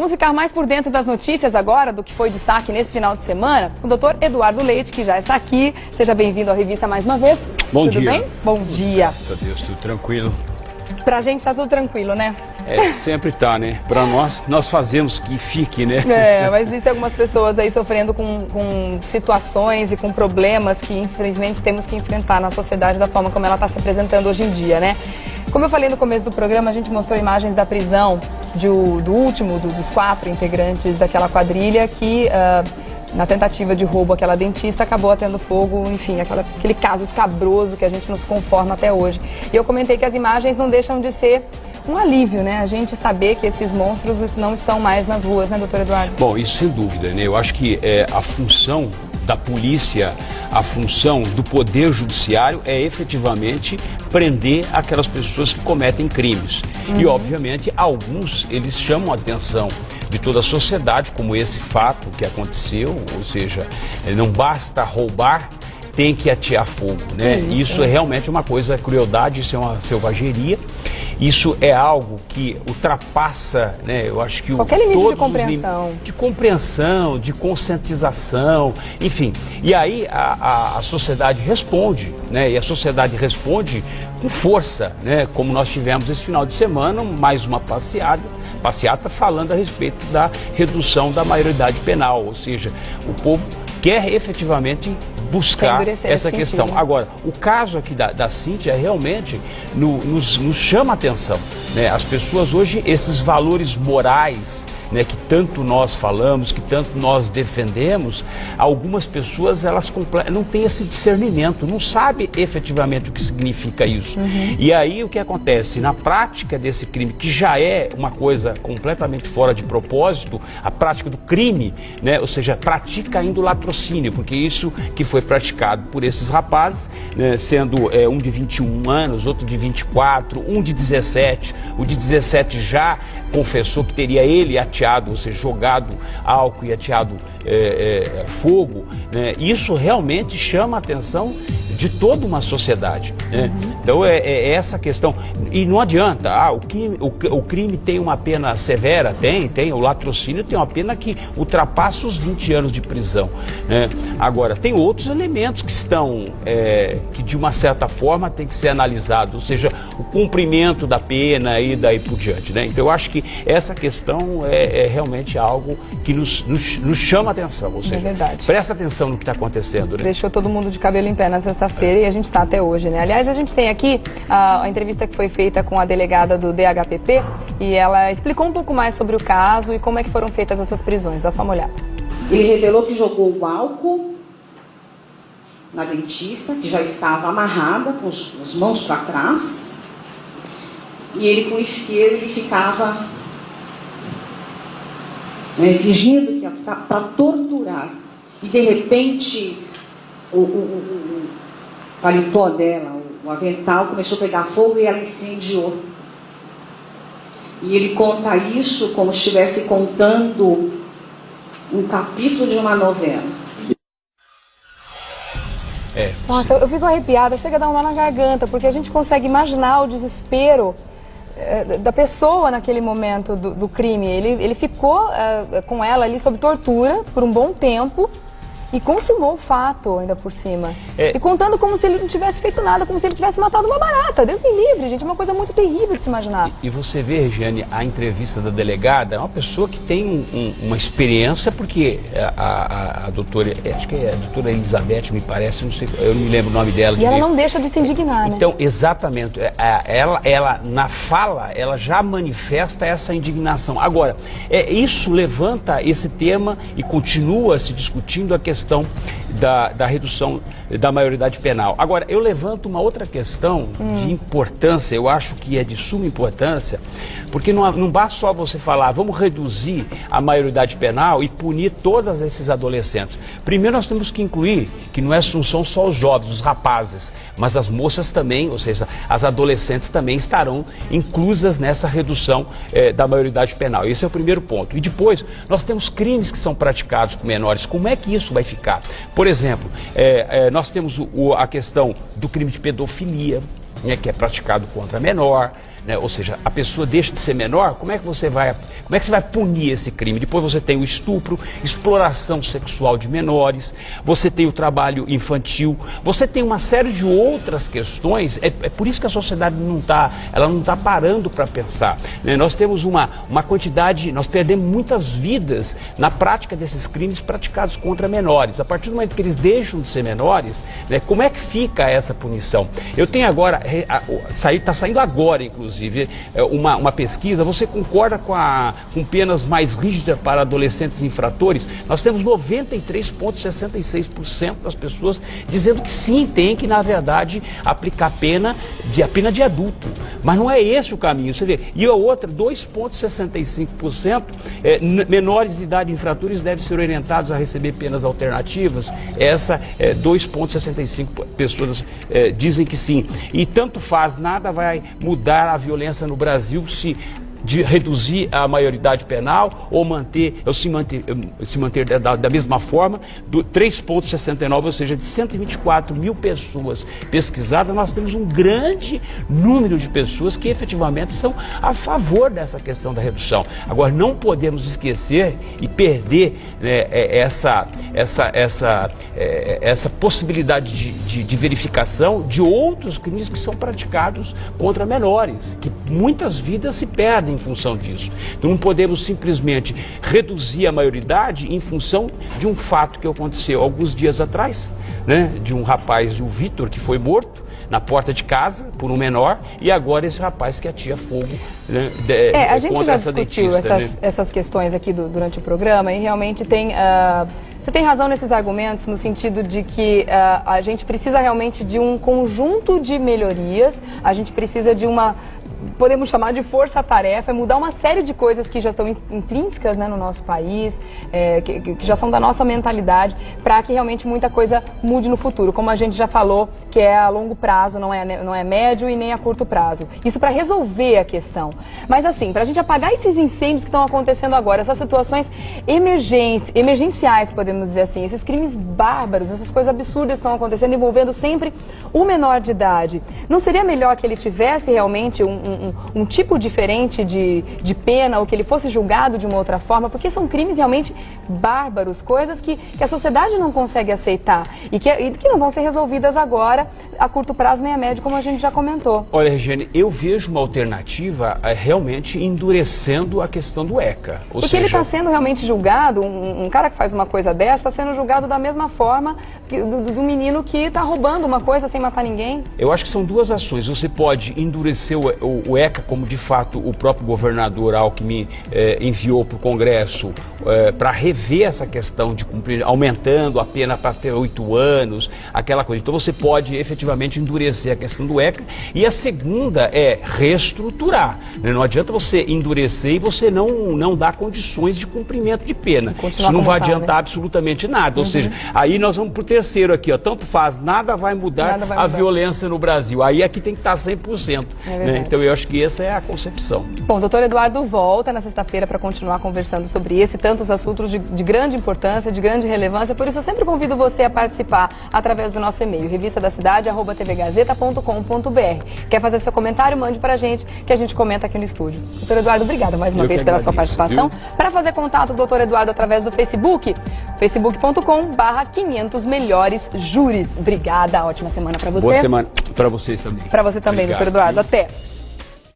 vamos ficar mais por dentro das notícias agora, do que foi destaque nesse final de semana, com o doutor Eduardo Leite, que já está aqui. Seja bem-vindo à revista mais uma vez. Bom dia. Tudo bem? Bom dia. Graças a Deus, tudo tranquilo. Pra gente tá tudo tranquilo, né? É, sempre tá, né? Pra nós fazemos que fique, né? É, mas existem algumas pessoas aí sofrendo com situações e com problemas que infelizmente temos que enfrentar na sociedade da forma como ela está se apresentando hoje em dia, né? Como eu falei no começo do programa, a gente mostrou imagens da prisão do último dos 4 integrantes daquela quadrilha que, na tentativa de roubo àquela dentista, acabou atendo fogo, enfim, aquele caso escabroso que a gente nos conforma até hoje. E eu comentei que as imagens não deixam de ser um alívio, né? A gente saber que esses monstros não estão mais nas ruas, né, doutor Eduardo? Bom, isso sem dúvida, né? Eu acho que a função da polícia, a função do poder judiciário é efetivamente prender aquelas pessoas que cometem crimes. E, obviamente, alguns, eles chamam a atenção de toda a sociedade, como esse fato que aconteceu, ou seja, não basta roubar, tem que atear fogo, né? Isso é realmente uma coisa, crueldade, isso é uma selvageria. Isso é algo que ultrapassa, né? Eu acho que qualquer limite de compreensão. De compreensão, de conscientização, enfim. E aí a sociedade responde, né? E a sociedade responde com força, né? Como nós tivemos esse final de semana, mais uma passeata falando a respeito da redução da maioridade penal, ou seja, o povo quer efetivamente buscar essa questão. Sentido. Agora, o caso aqui da Cíntia realmente nos chama a atenção, né? As pessoas hoje, esses valores morais, né, que tanto nós falamos, que tanto nós defendemos, algumas pessoas elas não têm esse discernimento, não sabem efetivamente o que significa isso. E aí o que acontece? Na prática desse crime, que já é uma coisa completamente fora de propósito, a prática do crime, né, ou seja, pratica ainda o latrocínio, porque isso que foi praticado por esses rapazes, né, sendo um de 21 anos, outro de 24, um de 17, o de 17 já confessou que teria ele ateado, ou seja, jogado álcool e ateado fogo, né? Isso realmente chama a atenção de toda uma sociedade, né? Então é essa questão. E não adianta, o crime tem uma pena severa, tem, o latrocínio tem uma pena que ultrapassa os 20 anos de prisão, né? Agora, tem outros elementos que estão, que de uma certa forma tem que ser analisado, ou seja, o cumprimento da pena e daí por diante, né? Então eu acho que essa questão é realmente algo que nos chama a atenção, ou seja, presta atenção no que está acontecendo, né? Deixou todo mundo de cabelo em pé na sexta-feira e a gente está até hoje, né? Aliás, a gente tem aqui a entrevista que foi feita com a delegada do DHPP e ela explicou um pouco mais sobre o caso e como é que foram feitas essas prisões. Dá só uma olhada. Ele revelou que jogou o álcool na dentista, que já estava amarrada com as mãos para trás, e ele com o isqueiro ele ficava fingindo que ia para torturar. E de repente o paletó dela, o avental, começou a pegar fogo e ela incendiou. E ele conta isso como se estivesse contando um capítulo de uma novela. Nossa, eu fico arrepiada, chega a dar um nó na garganta, porque a gente consegue imaginar o desespero da pessoa naquele momento do crime. Ele ficou com ela ali sob tortura por um bom tempo e consumou o fato ainda por cima. E contando como se ele não tivesse feito nada, como se ele tivesse matado uma barata. Deus me livre, gente, é uma coisa muito terrível de se imaginar. E você vê, Regiane, a entrevista da delegada, é uma pessoa que tem uma experiência, porque a doutora, acho que é a doutora Elizabeth, me parece, não sei, eu não me lembro o nome dela. E ela não deixa de se indignar, né? Então, exatamente, ela na fala, ela já manifesta essa indignação. Agora, isso levanta esse tema e continua se discutindo a questão da redução da maioridade penal. Agora, eu levanto uma outra questão de importância, eu acho que é de suma importância, porque não basta só você falar, vamos reduzir a maioridade penal e punir todos esses adolescentes. Primeiro nós temos que incluir que não são só os jovens, os rapazes, mas as moças também, ou seja, as adolescentes também estarão inclusas nessa redução da maioridade penal. Esse é o primeiro ponto. E depois, nós temos crimes que são praticados com menores. Como é que isso vai ficar? Por exemplo, nós temos a questão do crime de pedofilia, né, que é praticado contra menor. né? Ou seja, a pessoa deixa de ser menor, como é que você vai punir esse crime? Depois você tem o estupro, exploração sexual de menores, você tem o trabalho infantil, você tem uma série de outras questões. É por isso que a sociedade não está parando para pensar, né? Nós temos uma quantidade, nós perdemos muitas vidas na prática desses crimes praticados contra menores. A partir do momento que eles deixam de ser menores, né, como é que fica essa punição? Eu tenho agora, está saindo agora, inclusive, uma pesquisa. Você concorda com penas mais rígidas para adolescentes infratores? Nós temos 93,66% das pessoas dizendo que sim, tem que, na verdade, aplicar a pena de adulto. Mas não é esse o caminho, você vê. E a outra, 2,65%, menores de idade infratores devem ser orientados a receber penas alternativas. Essa 2,65% pessoas dizem que sim. E tanto faz, nada vai mudar a violência no Brasil se de reduzir a maioridade penal ou se manter da mesma forma, do 3,69, ou seja, de 124 mil pessoas pesquisadas, nós temos um grande número de pessoas que efetivamente são a favor dessa questão da redução. Agora, não podemos esquecer e perder, né, essa possibilidade de verificação de outros crimes que são praticados contra menores, que muitas vidas se perdem em função disso. Então não podemos simplesmente reduzir a maioridade em função de um fato que aconteceu alguns dias atrás, né, de um rapaz, o Vitor, que foi morto na porta de casa por um menor, e agora esse rapaz que atia fogo, né, a gente já discutiu essas questões aqui durante o programa, e realmente tem... Você tem razão nesses argumentos, no sentido de que a gente precisa realmente de um conjunto de melhorias, a gente precisa de podemos chamar de força-tarefa, mudar uma série de coisas que já estão intrínsecas, né, no nosso país, que já são da nossa mentalidade, para que realmente muita coisa mude no futuro, como a gente já falou, que é a longo prazo, não é médio e nem a curto prazo. Isso para resolver a questão. Mas assim, para a gente apagar esses incêndios que estão acontecendo agora, essas situações emergenciais, podemos dizer assim, esses crimes bárbaros, essas coisas absurdas que estão acontecendo, envolvendo sempre o menor de idade, não seria melhor que ele tivesse realmente um tipo diferente de pena, ou que ele fosse julgado de uma outra forma, porque são crimes realmente bárbaros, coisas que a sociedade não consegue aceitar e que não vão ser resolvidas agora, a curto prazo nem a médio, como a gente já comentou. Olha, Regiane, eu vejo uma alternativa realmente endurecendo a questão do ECA. Porque ele está sendo realmente julgado, um cara que faz uma coisa dessa está sendo julgado da mesma forma do menino que está roubando uma coisa sem matar ninguém. Eu acho que são duas ações. Você pode endurecer o ECA, como de fato o próprio governador Alckmin enviou para o Congresso, para rever essa questão de cumprir, aumentando a pena para ter 8 anos, aquela coisa. Então você pode efetivamente endurecer a questão do ECA. E a segunda é reestruturar. Não adianta você endurecer e você não dar condições de cumprimento de pena. Isso não vai adiantar absolutamente nada. Ou seja, aí nós vamos para o terceiro aqui, ó, tanto faz, nada vai mudar a violência no Brasil. Aí aqui tem que estar 100%. Né? Então eu acho que essa é a concepção. Bom, o doutor Eduardo volta na sexta-feira para continuar conversando sobre esse e tantos assuntos de grande importância, de grande relevância. Por isso eu sempre convido você a participar através do nosso e-mail, revistadacidade@tvgazeta.com.br. Quer fazer seu comentário? Mande para a gente, que a gente comenta aqui no estúdio. Doutor Eduardo, obrigada mais uma vez pela sua participação. Para fazer contato com o doutor Eduardo através do Facebook, facebook.com/500 melhores júris. Obrigada, ótima semana para você. Boa semana para vocês também. Para você também, doutor Eduardo. Até.